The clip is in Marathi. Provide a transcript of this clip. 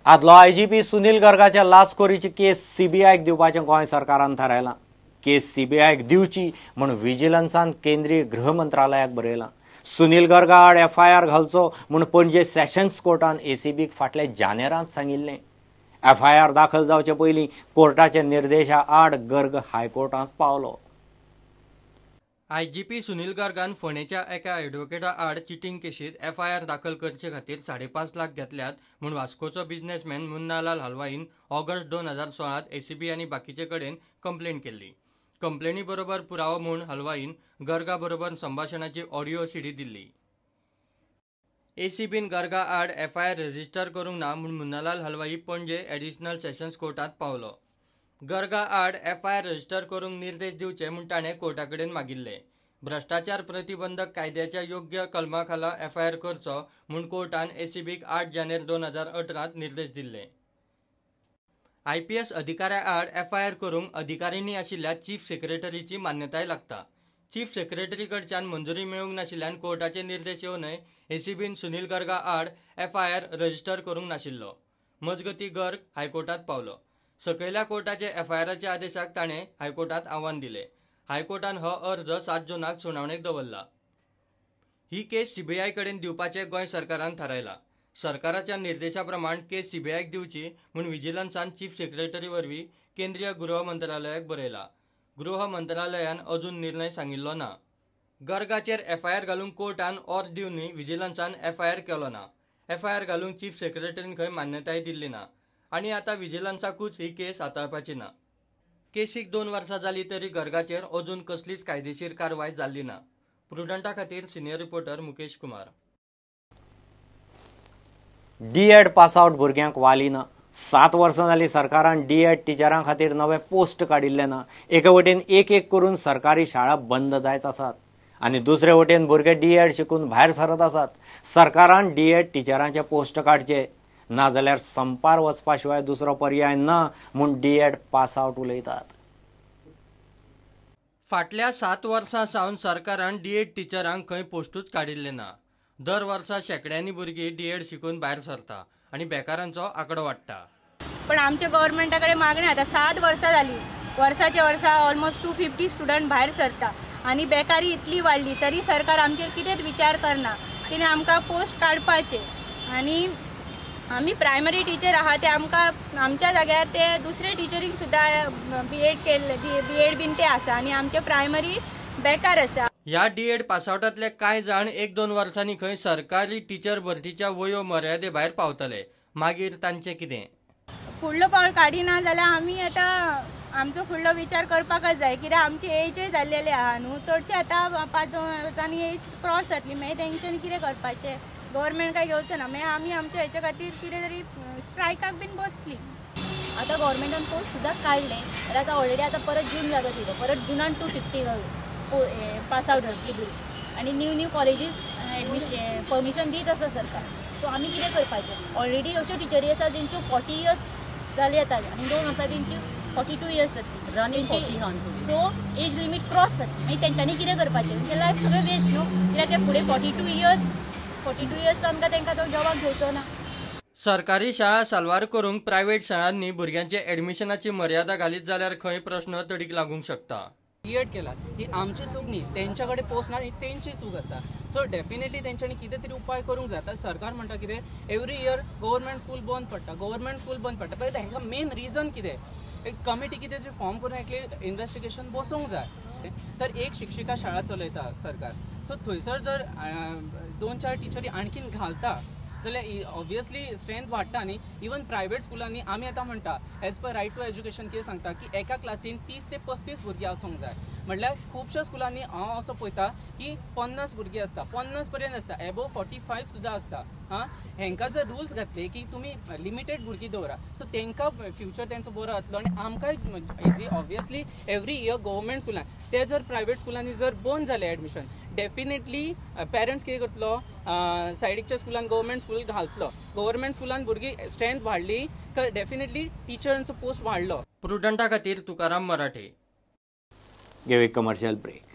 आदलो IGP सुनील गर्गाच्या लाचखोरीची केस CBIक दिवपाचें गोंय सरकारान थारायलां। केस CBIक दिवची म्हूण विजिलन्सान केंद्रीय गृह मंत्रालयाक बरयलां। सुनील गर्गा आड FIR घालचो म्हूण पणजे सेशन्स कोर्टान ACBक फाटल्या जानेरांत सांगिल्लें। FIR दाखल जावचे पयलीं कोर्टाच्या निर्देशा आड गर्ग हायकोर्टांत पावलो। IGP सुनील गर्गान फोंडेच्या एका एडवोकेटा आड चिटींग केशीत FIR दाखल करचे खातीर 5.5 लाख घेतल्यात म्हूण वास्कोचो बिझनेसमॅन मुन्नालाल हलवाईन ऑगस्ट 2016 ACB आनी बाकीचे कडेन कंप्लेंट केल्ली। कंप्लेनी बरोबर पुरावो म्हूण हलवाईन गर्गा बरोबर संभाशणाची ऑडिओ CD दिल्ली। ACBन गर्गा आड FIR रजिस्टर करूंक ना म्हूण मुन्नालाल हलवाई पणजे एडिशनल सेशन्स कोर्टात पावलो। गर्गा आड FIR रजिस्टर करूंक निर्देश दिवचे म्हूण ताणें कोर्टा कडेन मागिल्ले। भ्रष्टाचार प्रतिबंधक कायद्याच्या योग्य कलमा खाला FIR करचो म्हूण कोर्टान ACBक 8 जानेर 2018 निर्देश दिल्ले। IPS अधिकाऱ्या आड FIR करूंक अधिकारिणी आशिल्ल्या चीफ सेक्रेटरीची मान्यताय लागता। चीफ सेक्रेटरी कडच्यान मंजुरी मेळूंक नाशिल्ल्यान कोर्टाचे निर्देश येवनय ACBन सुनील गर्गा आड FIR रजिस्टर करूंक नाशिल्लो। मजगतीं गर्ग हायकोर्टात पावलो। सकयल्या कोर्टाचे FIRचे आदेशाक ताणें हायकोर्टात आव्हान दिलें। हायकोर्टान हो अर्ज 7 जूनाक सुनावणेक दवरला। ही केस CBI कडेन दिवपाचें गोंय सरकारान थारायलां। सरकाराच्या निर्देशा प्रमाण केस CBIक दिवची म्हूण विजिलन्सान चीफ सेक्रेटरी वरवीं केंद्रीय गृह मंत्रालयाक बरयला। गृह मंत्रालयान अजून निर्णय सांगिल्लो ना। गर्गाचेर FIR घालूंक कोर्टान ऑर्ज दिवनय विजिलन्सान FIR केलो ना। FIR घालूंक चीफ सेक्रेटरीन खंय मान्यताय दिल्ली ना आनी आतां विजिलन्साकूच ही केस हाताळपाची ना। केसीक 2 वर्सां जाली तरी गर्गाचेर अजून कसलीच कायदेशीर कारवाय जाल्ली ना। प्रुडंटा खातीर senior reporter Mukesh Kumar. D.Ed pass out भुरग्यांक वाली ना। 7 वर्सां जालीं सरकारान D.Ed टिचरां खातीर नवे पोस्ट काडिल्ले ना। एके वटेन एक करून सरकारी शाळा बंद जायत आसात आनी दुसरे वटेन भुरगे D.Ed शिकून भायर सरत आसात। सरकारान D.Ed टिचरांचे पोस्ट काडचे नाजाल्यार संपार वचपा शिवाय दुसरो पर्याय ना म्हूण D.Ed पास आउट उलयतात। फाटल्या 7 वर्सां सावन सरकारान D.Ed टिचरांक खंय पोस्टूच काडिल्ले ना। दर वर्सा शेकड्यांनी भुरगीं D.Ed शिकून भायर सरता आनी बेकारांचो आंकडो वाडटा। पण आमच्या गव्हर्नमेंटा कडेन मागणी आतां 7 वर्सां जालीं, वर्साच्या वर्सा ऑलमोस्ट 250 स्टुडंट भायर सरता आनी बेकारी इतली वाडली तरी सरकार आमचेर कितेंच विचार करना। तिणें आमकां पोस्ट काडपाचे आनी आमी प्रायमरी टीचर आहा ते आमकां आमच्या जाग्यार ते दुसरे टिचरींक सुद्दां B.Ed बीन ते आसा आनी आमचे प्रायमरी बेकार आसा। ह्या D.Ed पासआउटांतले कांय जाण 1-2 वर्सांनी खंय सरकारी टिचर भरतीच्या वयो मर्यादे भायर पावतले, मागीर तांचें कितें? फुडलो पावल काडिना जाल्यार आमी आतां आमचो फुडलो विचार करपाकच जाय, कित्याक आमची एजय जाल्लेली आहा न्हू। चडशे आतां 5 वर्सांनी एज क्रॉस जातली, मागीर तेंच्यांनी कितें करपाचें? गव्हर्नमेंट काय घेवचो ना, मागीर आमी आमच्या हेच्या खातीर कितें तरी स्ट्रायकाक बीन बसली। आतां गव्हर्नमेंटान पोस्ट सुद्दां काडले जाल्यार आतां ऑलरेडी आतां परत जून जागत येयलो, परत जुनान 250 पास आउट जातली भुरगीं आनी न्यू कॉलेजीस एडमिशन परमिशन दीत आसा सरकार। सो आमी कितें करपाचें? ऑलरेडी अश्यो टिचरी आसा जेंच्यो 40 इयर्स जाली येतात आनी 2 वर्सां तेंची 42 इयर्स जातली running. So as limit cross जातली, मागीर तेंच्यांनी कितें करपाचें? तेंचें लायफ सगळें वेस्ट न्हू, कित्याक ते फुडें 42 इयर्स आमकां तेंकां तो जॉबाक घेवचो ना। सरकारी शाळा साल्वार करूंक प्रायव्हेट शाळांनी भुरग्यांचे एडमिशनाची मर्यादा घालीत जाल्यार खंय प्रश्न तडीक लागूंक शकता। D.Ed केला ही आमची चूक न्ही, तेंच्याकडे पोस्ट ना ही तेंची चूक आसा। सो डेफिनेटली तेंच्यांनी कितें तरी उपाय करूंक जाता। सरकार म्हणटा कितें एवरी इयर गव्हर्नमेंट स्कूल बंद पडटा पण हेंकां मेन रिजन कितें? एक कमिटी कितें तरी फॉर्म करून एकले इन्व्हेस्टिगेशन बसोवंक जाय। तर एक शिक्षिका शाळा चलयता सरकार, सो थंयसर जर 2-4 टिचरी आणखीन घालता जाल्यार ऑब्वियसली स्ट्रेंथ वाडटा न्ही। इवन प्रायव्हेट स्कुलांनी आमी आतां म्हणटा as per right to education कितें सांगता की एका क्लासीन 30 ते 35 भुरगीं आसूंक जाय। म्हणल्यार खुबश्या स्कुलांनी हांव असो पळयता की 50 भुरगीं आसता, 50 पर्यंत आसता, एबोव 45 सुद्दां आसता। हेंकां जर रुल्स घातले की तुमी लिमिटेड भुरगीं दवरा, सो तेंकां फ्युचर तेंचो बरो जातलो आनी आमकांय easy obviously every year government स्कुलान ते जर प्रायव्हेट स्कुलांनी जर बंद जालें एडमिशन, डेफिनेटली पेरंट्स कितें करतलो? सायडीकच्या स्कुलान गव्हर्नमेंट स्कूल घालतलो। गव्हर्नमेंट स्कुलान भुरगीं स्ट्रेंथ वाडली तर डेफिनेटली टिचरांचो पोस्ट वाडलो। प्रुडंटा खातीर तुकाराम मराठे। घेऊ एक कमर्शियल ब्रेक।